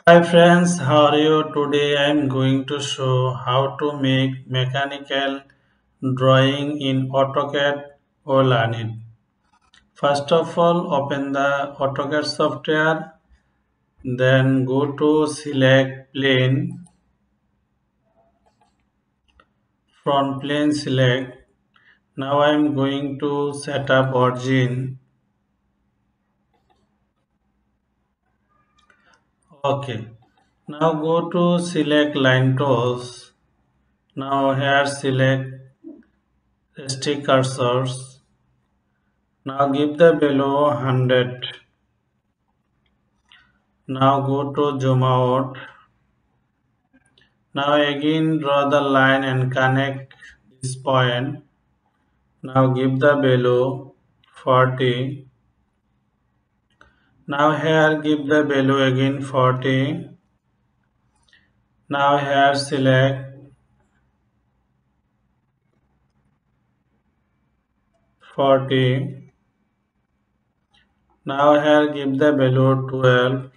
Hi friends, how are you? Today I am going to show how to make mechanical drawing in AutoCAD or Learn it. First of all, open the AutoCAD software, then go to select plane, from plane select. Now I am going to set up origin. Okay. Now go to select line tools. Now here select stick cursors. Now give the below 100. Now go to zoom out. Now again draw the line and connect this point. Now give the value 40. Now here give the value again 40. Now here select 40. Now here give the value 12.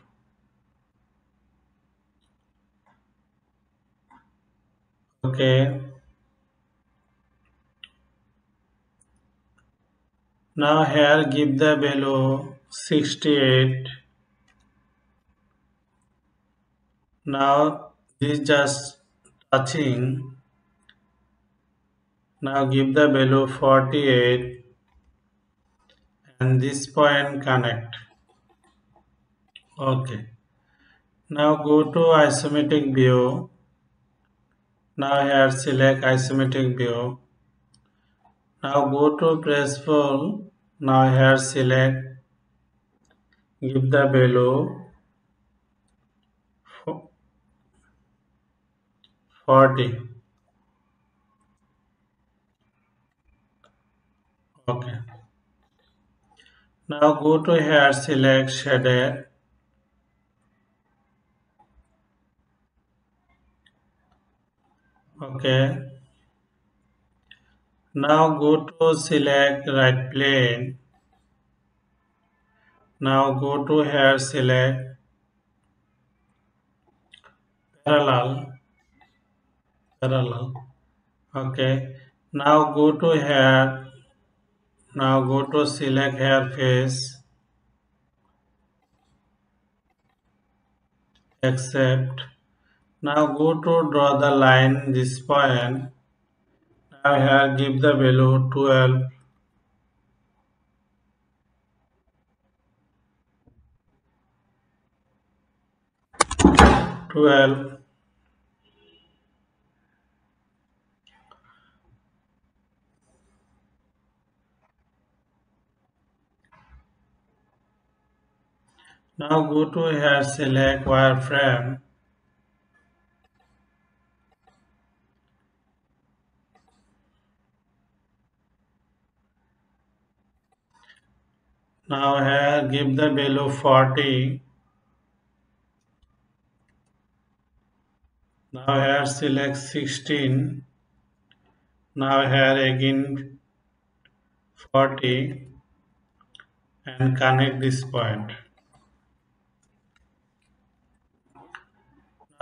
Okay. Now here give the value 68. Now this just touching. Now give the value 48 and this point connect. Okay. Now go to isometric view. Now here select isometric view. Now go to presspull. Now here select, give the value 40. Okay. Now go to here select shader. Okay. Now go to select right plane. Now go to here select parallel. Parallel. Okay. Now go to here. Now go to select hair face. Accept. Now go to draw the line this point. Now here give the value 12. 12. Now go to here select wireframe. Now here give the value 40. Now here select 16. Now here again 40 and connect this point.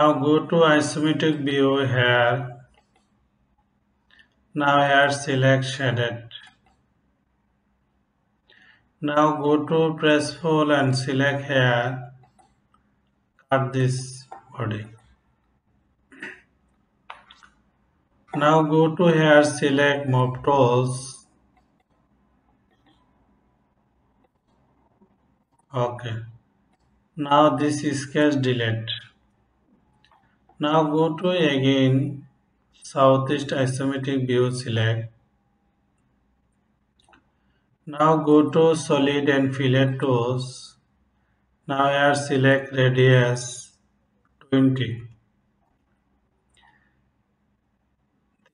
Now go to isometric view here. Now here select shaded. Now go to presspull and select here. Cut this body. Now go to here select move tools. Okay. Now this is sketch delete. Now go to again southeast isometric view select. Now go to solid and fillet tools. Now here select radius 20.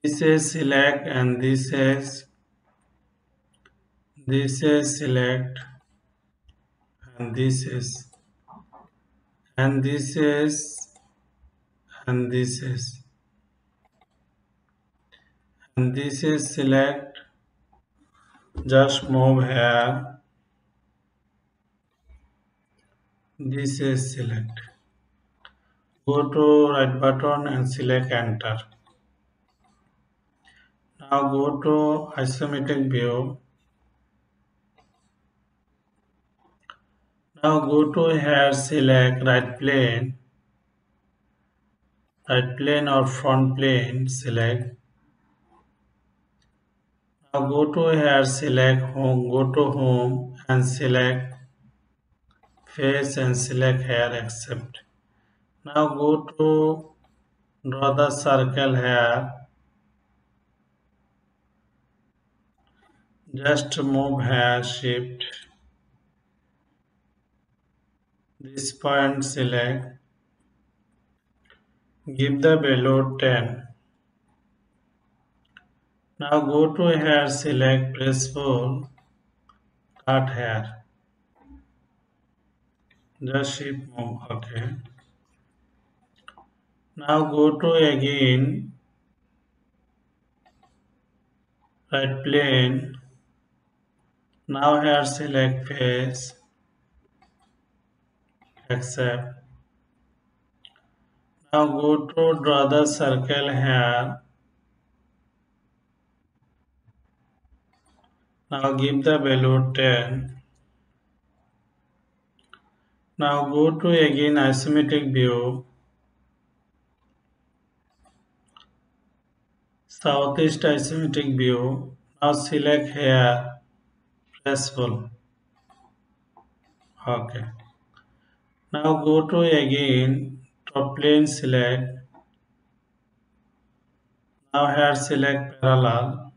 This is select and this is select and this is and this is and this is and this is select. Just move here. This is select. Go to right button and select enter. Now go to isometric view. Now go to here, select right plane or front plane, select. Now go to here, select home, go to home and select face and select here accept. Now go to draw the circle here. Just move here, shift. This point select. Give the value 10. Now go to here, select presspull, cut here. Just shift move, okay. Now go to again right plane. Now here select face, accept. Now go to draw the circle here. Now give the value 10. Now go to again isometric view, southeast isometric view. Now select here, press full. Okay. Now go to again top plane select. Now here select parallel.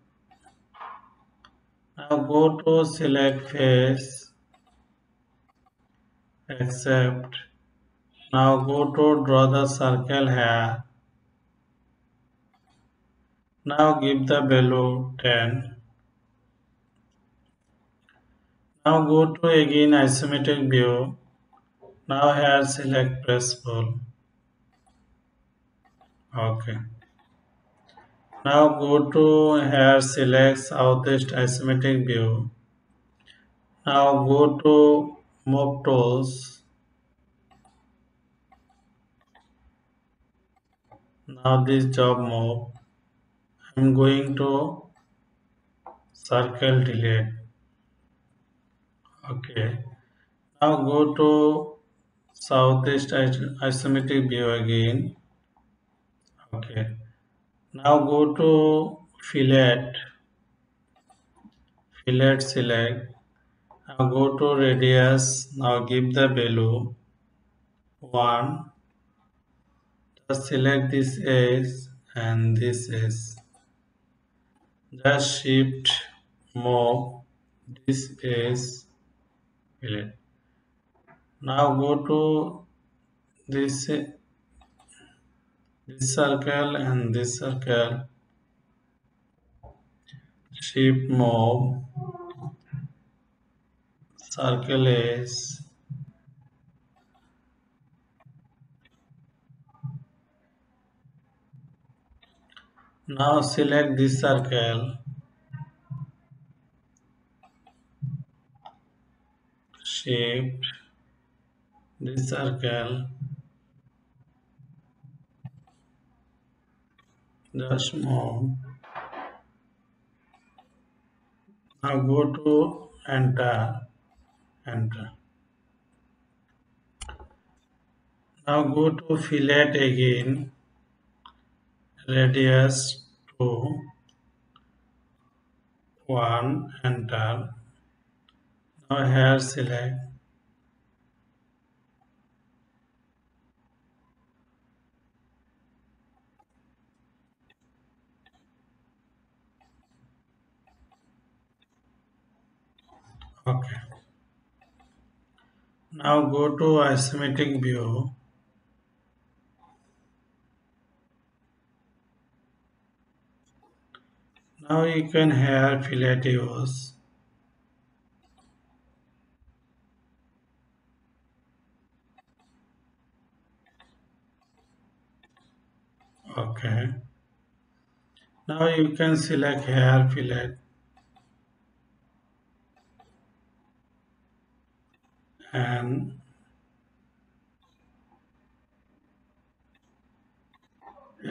Now go to select face, accept. Now go to draw the circle here. Now give the value 10. Now go to again isometric view. Now here select press pull. Okay. Now go to here select southeast isometric view. Now go to move tools. Now this job move. I'm going to circle delete. Okay. Now go to southeast isometric view again. Okay. Now go to fillet. Fillet select. Now go to radius. Now give the value 1. Just select this edge and this edge. Just shift move this edge fillet. Now go to this circle and this circle. Shift move circle edge. Now select this circle. Shift this circle. Just move. Now go to enter. Enter. Now go to fillet again. Radius 2. 1. Enter. Now here select. Okay. Now go to isometric view. Now you can have fillet use. Okay. Now you can select hair fillet and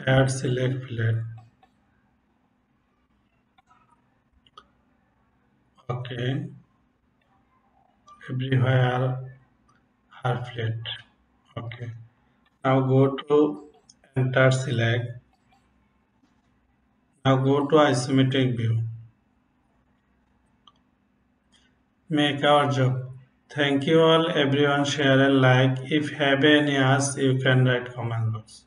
Add select fillet. Okay. Everywhere are flat. Okay. Now go to enter select. Now go to isometric view. Make our job. Thank you all everyone, share and like. If have any ask you can write comment box.